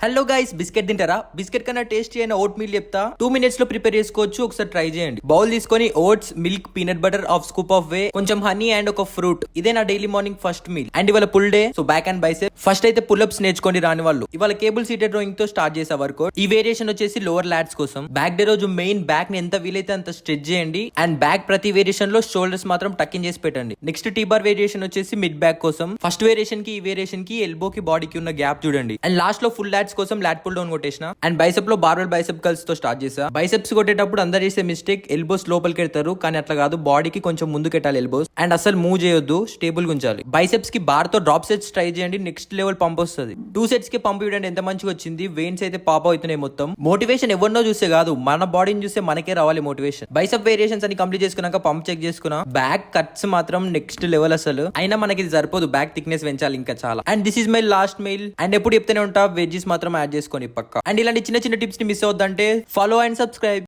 Hello guys, biscuit తింటారా? Biscuit కన్నా tasty అయిన ఓట్ మీల్ చెప్తా. 2 minutes లో ప్రిపేర్ చేసుకోవచ్చు. ఒకసారి ట్రై చేయండి. బౌల్ తీసుకొని oats, milk, peanut butter, half scoop of whey, కొంచెం హనీ అండ్ ఒక ఫ్రూట్. ఇదే నా daily morning first meal. And ఇవాళ pull day, so back and bicep. First అయితే పుల్అప్స్ నేర్చుకోండి రాని వాళ్ళు. ఇవాళ కేబుల్ సీటెడ్ రోయింగ్ తో స్టార్ట్ చేసే వర్కౌట్. ఈ వేరియేషన్ వచ్చేసి లోవర్ లాట్స్ కోసం. బ్యాక్ డే రోజు మెయిన్ బ్యాక్ ని ఎంత వీలైతే అంత స్ట్రెచ్ చేయండి. అండ్ బ్యాక్ ప్రతి వేరియేషన్ లో షోల్డర్స్ మాత్రం టక్ ఇన్ చేసి పెట్టండి. నెక్స్ట్ టీ బార్ వేరియేషన్ వచ్చేసి మిడ్ బ్యాక్ కోసం. ఫస్ట్ వేరియేషన్ కి ఈ వేరియేషన్ కి ఎల్బో కి బాడీకి ఉన్న గ్యాప్ చూడండి. అండ్ లాస్ట్ లో ఫుల్ లాట్స్ కోసం లాట్ పుల్ డౌన్ కొట్టేసిన. అండ్ బైసెప్ లో బార్బెల్ బైసెప్ కర్ల్స్ తో స్టార్ట్ చేసా. బైసెప్స్ కొట్టేటప్పుడు అందరు చేసే మిస్టేక్ ఎల్బోస్ లోపలికి వెళ్తారు, కానీ అట్లా కాదు. బాడీకి కొంచెం ముందుకు పెట్టాలి ఎల్బోస్. అండ్ అసలు మూవ్ చేయొద్దు, స్టేబుల్ గా ఉంచాలి. బైసెప్స్ కి బార్ తో డ్రాప్ సెట్స్ ట్రై చేయండి. నెక్స్ట్ లెవెల్ పంప్ వస్తుంది. 2 sets కి పంప్ ఇవ్వండి. ఎంత మంచిగా వచ్చింది. వెయిన్స్ అయితే పాప్ అవుతున్నాయి మొత్తం. మోటివేషన్ ఎవరినో చూస్తే కాదు, మన బాడీని చూస్తే మనకే రావాలి మోటివేషన్. బైసెప్ వేరియేషన్స్ అని కంప్లీట్ చేసుకున్నాక పంప్ చెక్ చేసుకున్నా. బ్యాక్ కట్స్ మాత్రం నెక్స్ట్ లెవెల్ అసలు. అయినా మనకి ఇది సరిపోదు, బ్యాక్ థిక్నెస్ పెంచాలి ఇంకా చాలా. And this is my last meal. And ఎప్పుడు చెప్తూనే ఉంటా, వెజ్జెస్ మాత్రం యాడ్ చేసుకొని పక్క. అండ్ ఇలాంటి చిన్న చిన్న టిప్స్ ని మిస్ అవుద్దంటే ఫాలో అండ్ సబ్స్క్రైబ్.